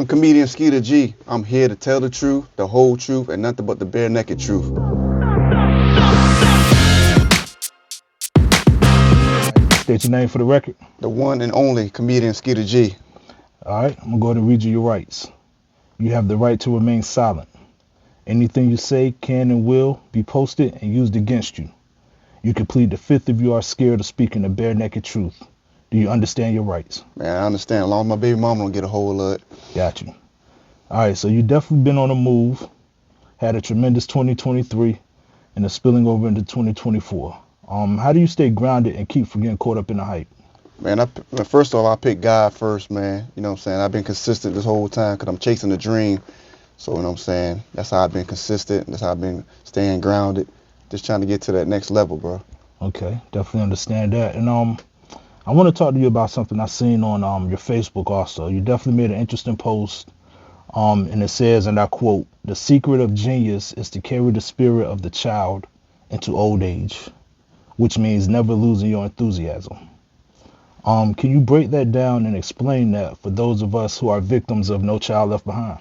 I'm comedian Skeeta G. I'm here to tell the truth, the whole truth, and nothing but the bare naked truth. State your name for the record. The one and only comedian Skeeta G. All right, I'm going to go ahead and read you your rights. You have the right to remain silent. Anything you say can and will be posted and used against you. You can plead the fifth if you are scared of speaking the bare naked truth. Do you understand your rights? Man, I understand. As long as my baby mama don't get a hold of it. Got you. All right, so you definitely been on the move, had a tremendous 2023, and it's spilling over into 2024. How do you stay grounded and keep from getting caught up in the hype? Man, first of all, I pick God first, man. You know what I'm saying? I've been consistent this whole time because I'm chasing a dream. So, you know what I'm saying? That's how I've been consistent. That's how I've been staying grounded. Just trying to get to that next level, bro. Okay, definitely understand that. And I want to talk to you about something I seen on your Facebook also. You definitely made an interesting post. And it says, and I quote, "The secret of genius is to carry the spirit of the child into old age, which means never losing your enthusiasm." Can you break that down and explain that for those of us who are victims of No Child Left Behind?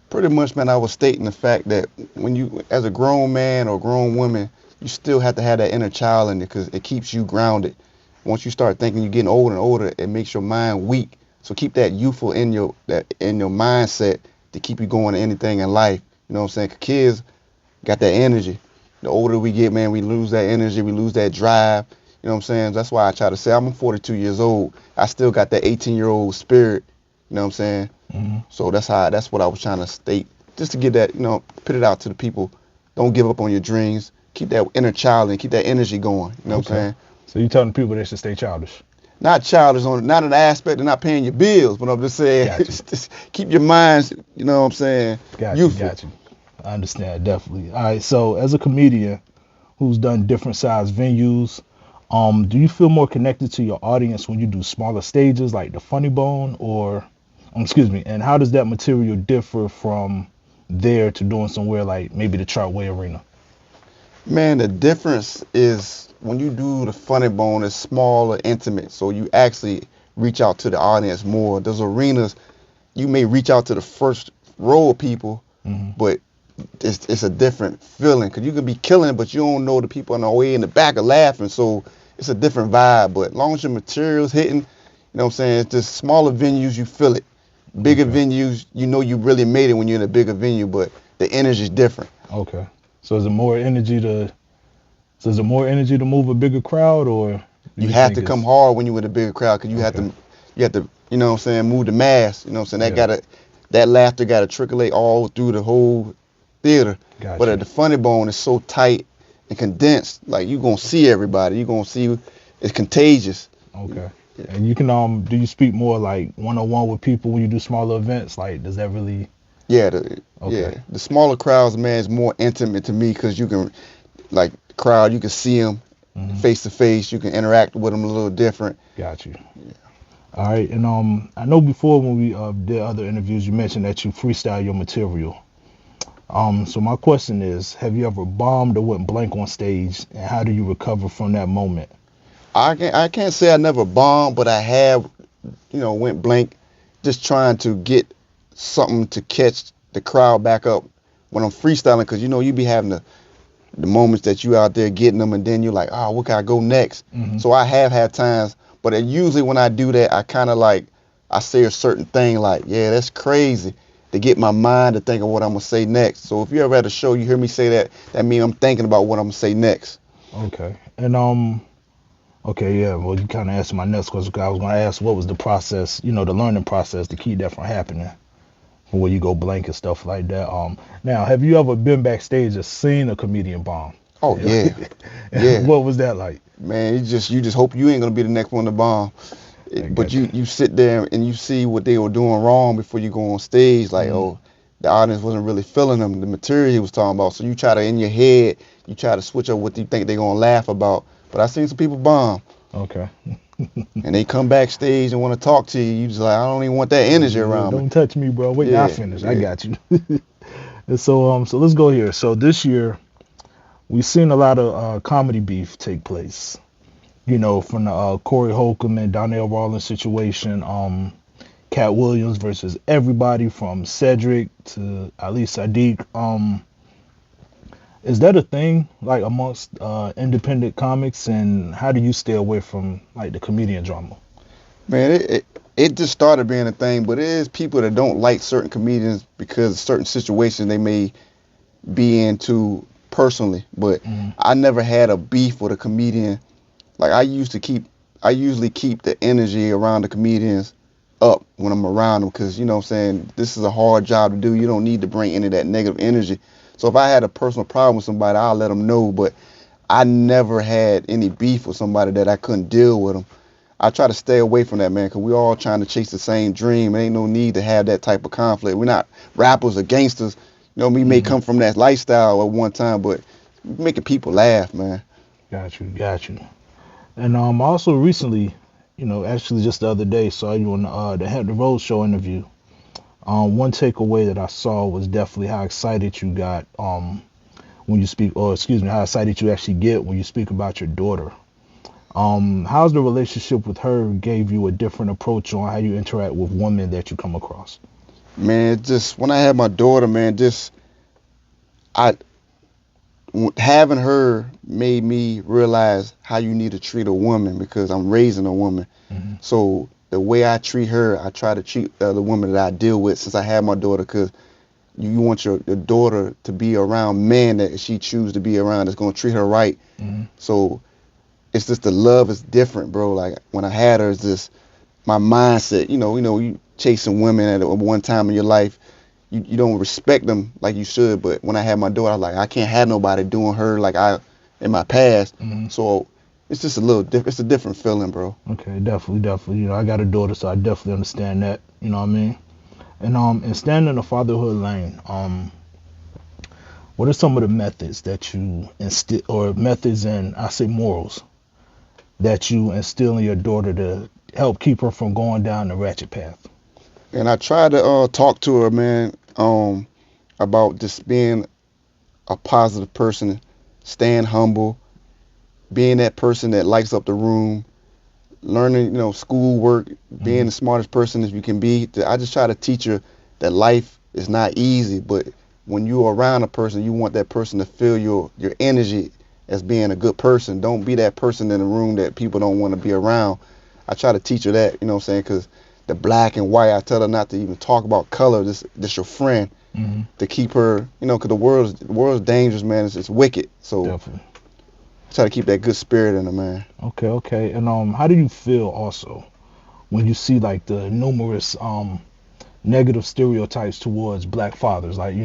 Pretty much, man, I was stating the fact that when you, as a grown man or grown woman, you still have to have that inner child in it because it keeps you grounded. Once you start thinking you're getting older and older, it makes your mind weak. So keep that youthful in your mindset to keep you going to anything in life. You know what I'm saying? 'Cause kids got that energy. The older we get, man, we lose that energy, we lose that drive. You know what I'm saying? That's why I try to say I'm 42 years old. I still got that 18-year-old spirit. You know what I'm saying? Mm-hmm. So that's what I was trying to state, just to get that, put it out to the people. Don't give up on your dreams. Keep that inner child and keep that energy going. You know what I'm saying? So you're telling people they should stay childish? Not childish, not an aspect of not paying your bills, but I'm just saying, just keep your minds, you know what I'm saying, youthful. Got you. I understand, definitely. All right, so as a comedian who's done different size venues, do you feel more connected to your audience when you do smaller stages like the Funny Bone and how does that material differ from there to doing somewhere like maybe the Chartway Arena? Man, the difference is when you do the Funny Bone, it's smaller, intimate, so you actually reach out to the audience more. Those arenas, you may reach out to the first row of people, but it's a different feeling because you can be killing it, but you don't know the people on the way in the back are laughing, so it's a different vibe. But as long as your material's hitting, you know what I'm saying, it's just smaller venues, you feel it. Bigger venues, you know you really made it when you're in a bigger venue, but the energy's different. Okay. So is it more energy to move a bigger crowd, or you have to come hard when you're with a bigger crowd because you have to, you know what I'm saying, move the mass. You know what I'm saying? That laughter gotta trickle all through the whole theater. Gotcha. But at the Funny Bone, it's so tight and condensed. Like you're gonna see everybody. You're gonna see it's contagious. Okay. Yeah. And you can do you speak more like one-on-one with people when you do smaller events? Like, does that really? Yeah. The smaller crowds, man, is more intimate to me because you can, like, the crowd, you can see them face to face. You can interact with them a little different. Got you. Yeah. All right. And I know before when we did other interviews, you mentioned that you freestyle your material. So my question is, have you ever bombed or went blank on stage, and how do you recover from that moment? I can't say I never bombed, but I have, went blank, just trying to get something to catch the crowd back up when I'm freestyling, because you be having the moments that you out there getting them, and then you're like, oh, what can I go next? So I have had times, but usually when I do that, I kind of like, I say a certain thing like, yeah, that's crazy, to get my mind to think of what I'm gonna say next. So if you ever at a show, you hear me say that means I'm thinking about what I'm gonna say next. Okay. And okay, yeah, well, you kind of answered my next question. I was going to ask, what was the process, the learning process to keep that from happening, where you go blank and stuff like that. Now, have you ever been backstage and seen a comedian bomb? Oh, yeah. Yeah. What was that like? Man, you just hope you ain't going to be the next one to bomb. But you sit there and you see what they were doing wrong before you go on stage, like, oh, the audience wasn't really feeling them, the material he was talking about. So you try to, in your head, you try to switch up what you think they're going to laugh about. But I've seen some people bomb. Okay. And they come backstage and want to talk to you. You just like, I don't even want that energy around me. Don't touch me, bro. Wait, I finish. I got you. And so let's go here. So this year, we've seen a lot of comedy beef take place. From the Corey Holcomb and Donnell Rawlings situation. Cat Williams versus everybody from Cedric to Ali Sadiq. Is that a thing like amongst independent comics, and how do you stay away from like the comedian drama? Man, it just started being a thing, but it is people that don't like certain comedians because of certain situations they may be into personally. But Mhm. I never had a beef with a comedian. Like I usually keep the energy around the comedians up when I'm around them because, you know what I'm saying, this is a hard job to do. You don't need to bring any of that negative energy. So if I had a personal problem with somebody, I'll let them know. But I never had any beef with somebody that I couldn't deal with them. I try to stay away from that, man, because we all trying to chase the same dream. There ain't no need to have that type of conflict. We're not rappers or gangsters. You know, we may Mhm. come from that lifestyle at one time, but making people laugh, man. Got you. And also recently, actually just the other day, saw you on the Hampton Road Show interview. One takeaway that I saw was definitely how excited you got when you speak, or excuse me, how excited you actually get when you speak about your daughter. How's the relationship with her gave you a different approach on how you interact with women that you come across? Man, just when I had my daughter, man, just I having her made me realize how you need to treat a woman because I'm raising a woman. Hmm. So the way I treat her, I try to treat the woman that I deal with since I had my daughter because you want your daughter to be around men that she chooses to be around that's going to treat her right. Hmm. So it's just the love is different, bro. Like when I had her, it's just my mindset. You chasing women at one time in your life, you don't respect them like you should. But when I had my daughter, I was like, I can't have nobody doing her like I in my past. Hmm. So it's just a little different. It's a different feeling, bro. Okay, definitely. I got a daughter, so I definitely understand that. You know what I mean? And staying in the fatherhood lane, what are some of the methods that you instill, or methods and I say morals that you instill in your daughter to help keep her from going down the ratchet path? And I tried to talk to her, man, about just being a positive person, staying humble, being that person that lights up the room, learning, schoolwork, being Hmm. the smartest person as you can be. I just try to teach her that life is not easy, but when you're around a person, you want that person to feel your energy as being a good person. Don't be that person in the room that people don't want to be around. I try to teach her that, you know what I'm saying? Because the black and white, I tell her not to even talk about color. This your friend Hmm. to keep her, because the world's dangerous, man. It's wicked. So Definitely. try to keep that good spirit in her, man. Okay. And how do you feel also when you see like the numerous negative stereotypes towards black fathers? Like,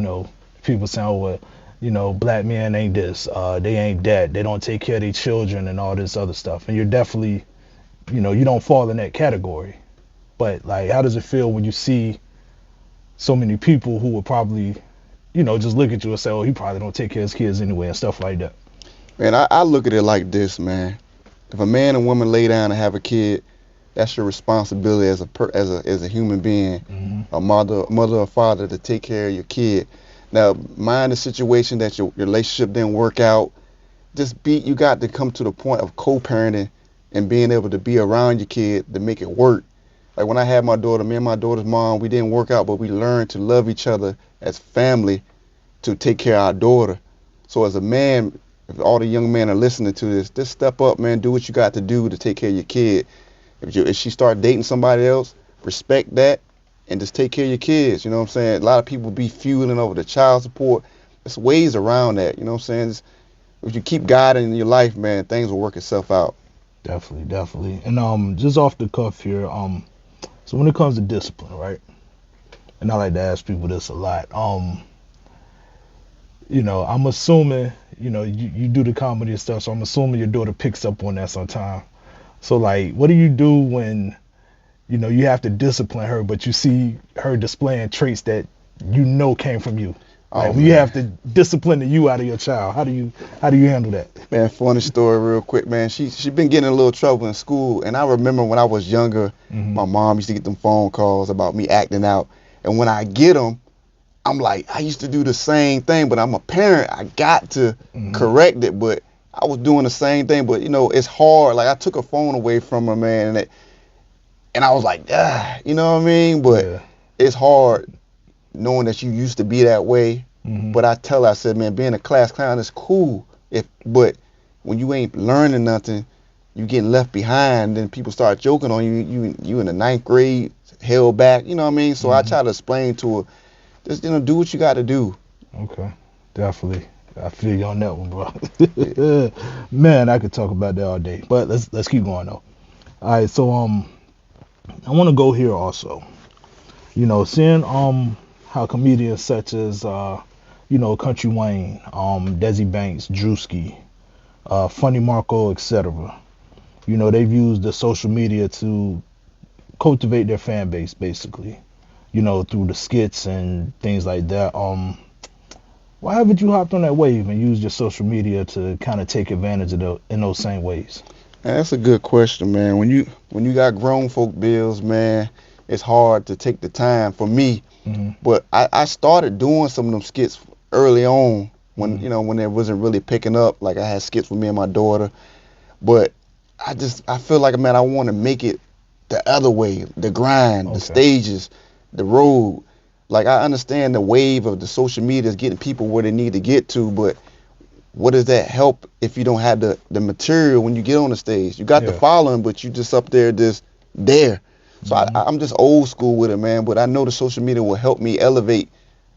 people saying, oh, well, black men ain't this, they ain't that, they don't take care of their children and all this other stuff. And you're definitely, you don't fall in that category. But like, how does it feel when you see so many people who would probably, just look at you and say, oh, he probably don't take care of his kids anyway and stuff like that? Man, I look at it like this, man. If a man and woman lay down and have a kid, that's your responsibility as a human being, Hmm. a mother or father to take care of your kid. Now, mind the situation that your relationship didn't work out. You got to come to the point of co-parenting and being able to be around your kid to make it work. Like when I had my daughter, me and my daughter's mom, we didn't work out, but we learned to love each other as family to take care of our daughter. So as a man, if all the young men are listening to this, just step up, man. Do what you got to do to take care of your kid. If she start dating somebody else, respect that and just take care of your kids. You know what I'm saying? A lot of people be feuding over the child support. There's ways around that. You know what I'm saying? If you keep God in your life, man, things will work itself out. Definitely. And just off the cuff here, so when it comes to discipline, right? And I like to ask people this a lot. I'm assuming, you do the comedy and stuff, so I'm assuming your daughter picks up on that sometime. So like, what do you do when, you have to discipline her, but you see her displaying traits that came from you? Like Oh when you man, have to discipline the you out of your child, how do you handle that? man, funny story, real quick, man. She been getting in a little trouble in school, and I remember when I was younger, Hmm. my mom used to get them phone calls about me acting out, and when I get them, I'm like, I used to do the same thing, but I'm a parent. I got to Hmm. correct it, but I was doing the same thing. But it's hard. Like I took a phone away from her, man, and And I was like, you know what I mean? But Yeah. it's hard knowing that you used to be that way. Mm-hmm. But I tell her, I said, man, being a class clown is cool. But when you ain't learning nothing, you getting left behind. Then people start joking on you. You in the 9th grade, held back. You know what I mean? So I try to explain to her, just do what you got to do. Okay, definitely. I feel you on that one, bro. Man, I could talk about that all day. But let's keep going though. All right, so I want to go here also. Seeing how comedians such as Country Wayne, Desi Banks, Drewski, Funny Marco, etc. They've used the social media to cultivate their fan base, basically. Through the skits and things like that. Why haven't you hopped on that wave and used your social media to kind of take advantage of in those same ways? Man, that's a good question, man. When you got grown folk bills, man, it's hard to take the time for me. Mm-hmm. But I started doing some of them skits early on when when it wasn't really picking up. Like I had skits with me and my daughter, but I feel like, man, I want to make it the other way, the grind, the stages, the road. Like I understand the wave of the social media is getting people where they need to get to, but what does that help if you don't have the material when you get on the stage? You got the following, but you just up there just there. So I'm just old school with it, man. But I know the social media will help me elevate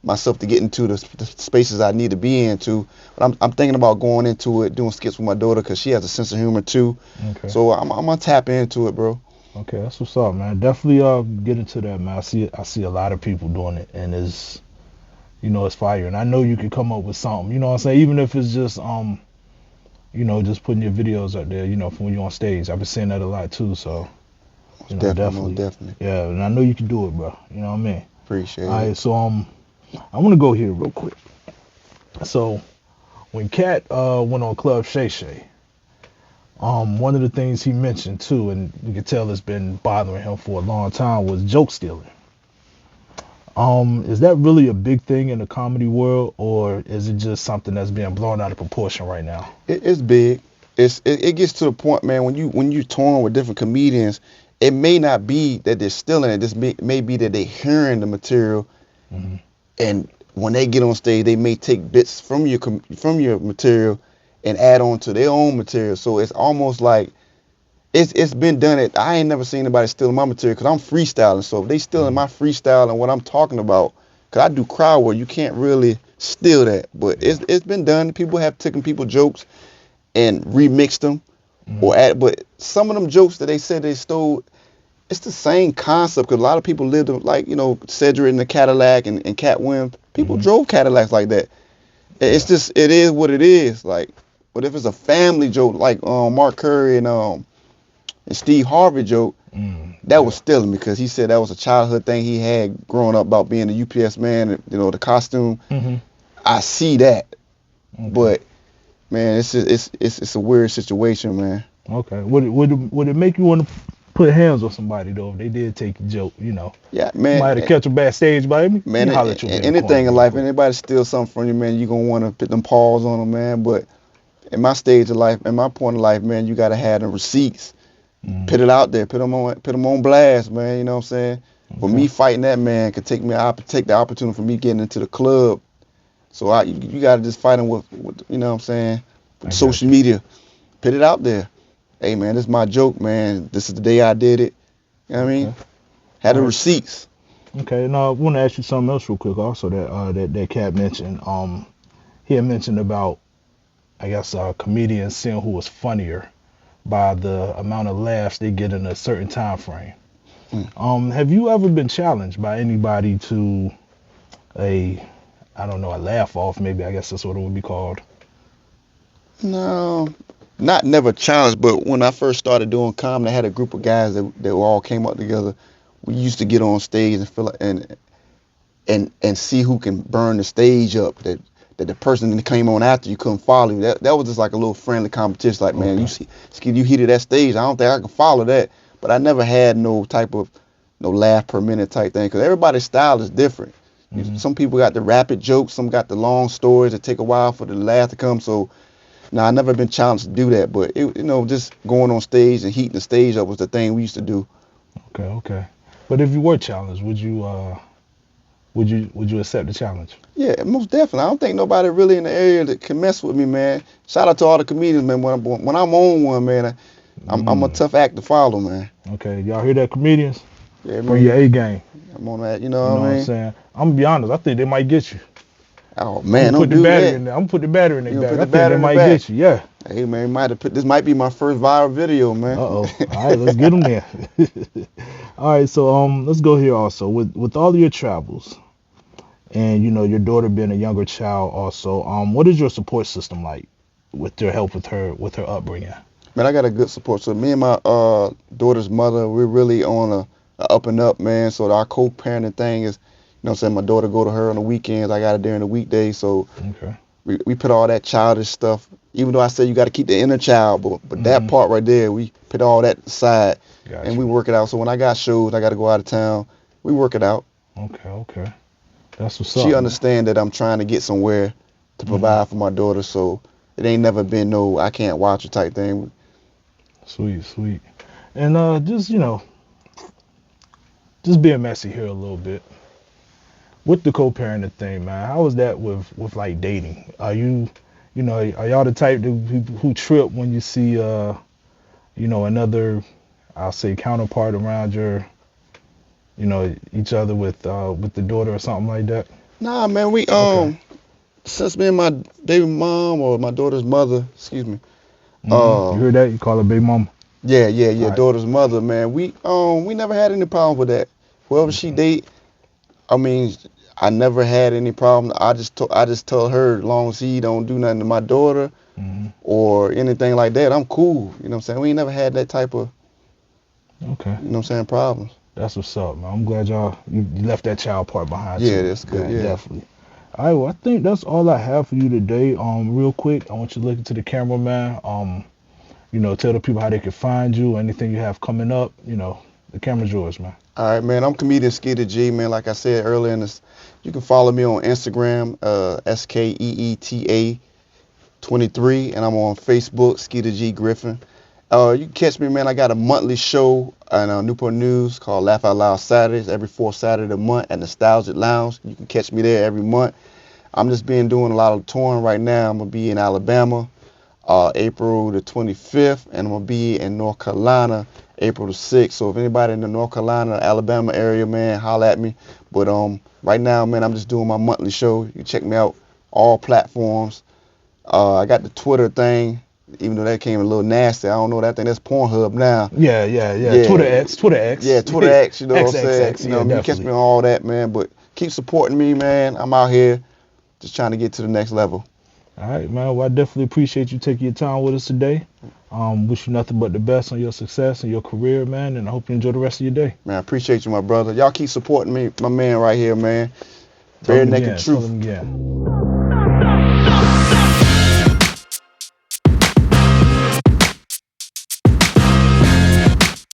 myself to get into the spaces I need to be into. But I'm thinking about going into it, doing skits with my daughter because she has a sense of humor too. Okay. So I'm gonna tap into it, bro. Okay, that's what's up, man. Definitely get into that, man. I see a lot of people doing it, and it's fire. And I know you can come up with something. You know what I'm saying? Even if it's just just putting your videos up there, from when you're on stage. I've been seeing that a lot too. So definitely. Yeah, and I know you can do it, bro. You know what I mean? Appreciate it. All right, so I want to go here real quick. So when Cat went on Club Shay Shay, one of the things he mentioned too, and you can tell it's been bothering him for a long time, was joke stealing. Is that really a big thing in the comedy world, or is it just something that's being blown out of proportion right now? It's big. It gets to the point, man, when you touring with different comedians, it may not be that they're stealing it. This may be that they're hearing the material, and when they get on stage, they may take bits from your material and add on to their own material. So it's almost like it's been done. I ain't never seen anybody stealing my material because I'm freestyling. So if they stealing my freestyle and what I'm talking about, because I do crowd work, you can't really steal that. But it's been done. People have taken people jokes and remixed them, but some of them jokes that they said they stole, it's the same concept. Because a lot of people lived like Cedric in the Cadillac and Cat Williams. People drove Cadillacs like that. It's just, it is what it is. Like, but if it's a family joke like Mark Curry and Steve Harvey joke, that was stealing because he said that was a childhood thing he had growing up about being a UPS man, the costume. I see that, but man, it's a weird situation, man. Okay, would it make you want to put hands on somebody though if they did take your joke? Yeah, man. Somebody to catch them backstage, baby. Man, anything in life, anybody steals something from you, man, you gonna want to put them paws on them, man. But in my stage of life, in my point of life, man, you gotta have the receipts. Put it out there, put them on blast, man. You know what I'm saying? For me fighting that man could take the opportunity for me getting into the club. So you gotta just fight him with you know what I'm saying, with social media. Put it out there. Hey man, this is my joke, man. This is the day I did it. You know what I mean? Had the receipts. Okay, now I want to ask you something else real quick. Also, that Cat mentioned. He had mentioned about, I guess, comedians seeing who was funnier by the amount of laughs they get in a certain time frame. Have you ever been challenged by anybody to a laugh off? Maybe, I guess that's what it would be called. No, not never challenged, but when I first started doing comedy, I had a group of guys that all came up together. We used to get on stage and feel like, and see who can burn the stage up. That the person that came on after you couldn't follow you. That was just like a little friendly competition. Like, man, you see, you heated that stage. I don't think I can follow that. But I never had no type of laugh per minute type thing because everybody's style is different. Some people got the rapid jokes, some got the long stories that take a while for the laugh to come. So, I never been challenged to do that. But just going on stage and heating the stage up was the thing we used to do. Okay. But if you were challenged, would you accept the challenge? Yeah, most definitely. I don't think nobody really in the area that can mess with me, man. Shout out to all the comedians, man. When I'm on one, man, I'm a Mm, tough act to follow, man. okay, y'all hear that, comedians? Yeah, Bring your man. A game. I'm on that. You You know know what what I I'm mean? saying? I'm gonna be honest. I think they might get you. Oh I'm gonna man, don't put the do battery that. in there. I'm gonna put the battery in their You gonna back. put I the think they batter in the might back? get you. Yeah. Hey man, this might be my first viral video, man. Uh-oh. All right, let's get them there. All right, so let's go here also. With all of your travels and your daughter being a younger child also, what is your support system like with your help with her upbringing? Man, I got a good support. So me and my daughter's mother, we're really on a up and up, man. So our co-parenting thing is, what I'm saying, my daughter go to her on the weekends, I got her during the weekdays. So Okay. we put all that childish stuff, even though I say you got to keep the inner child, but that Mm-hmm. part right there, we put all that aside and we Gotcha. work it out. So when I got shows, I got to go out of town, we work it out. Okay. That's what's She up, man. understand that I'm trying to get somewhere to Mm-hmm. provide for my daughter, so it ain't never been no I can't watch her type thing. Sweet. And just being messy here a little bit. With the co-parenting thing, man, how is that with like dating? Are are y'all the type who trip when you see another, I'll say, counterpart around each other with the daughter or something like that? Nah, man, we Okay. since me and my baby mom or my daughter's mother, excuse me, You uh, heard that? You call her big mama. All yeah, right. daughter's mother, man, we never had any problem with that. Whoever she Okay. date, I mean, I never had any problem. I just told her, as long as he don't do nothing to my daughter hmm or anything like that, I'm cool. You know what I'm saying? We ain't never had that type of, Okay. you know what I'm saying, problems. That's what's up, man. I'm glad you left that child part behind Yeah, too. that's good. Yeah. Definitely. All right, well, I think that's all I have for you today. Real quick, I want you to look into the camera, man. Tell the people how they can find you, anything you have coming up. The camera's yours, man. All right, man. I'm comedian Skeeta G, man. Like I said earlier in this, you can follow me on Instagram, SKEETA 23, and I'm on Facebook, Skeeta G Griffin. You can catch me, man. I got a monthly show on Newport News called Laugh Out Loud Saturdays, every fourth Saturday of the month at Nostalgic Lounge. You can catch me there every month. I'm just doing a lot of touring right now. I'm gonna be in Alabama, April the 25th, and I'm gonna be in North Carolina, April the 6th. So if anybody in the North Carolina, Alabama area, man, holla at me. But right now, man, I'm just doing my monthly show. You can check me out all platforms. I got the Twitter thing, even though that came a little nasty. I don't know that thing. That's Pornhub now. Yeah. Twitter Yeah, X, Twitter X, yeah, Twitter X. You know what I'm saying? XXX. You Yeah, know, you can catch me definitely. on all that, man. But keep supporting me, man. I'm out here just trying to get to the next level. All right, man. Well, I definitely appreciate you taking your time with us today. Wish you nothing but the best on your success and your career, man. And I hope you enjoy the rest of your day. Man, I appreciate you, my brother. Y'all keep supporting me, my man right here, man. Tell Bare them naked again. Tell truth. them again.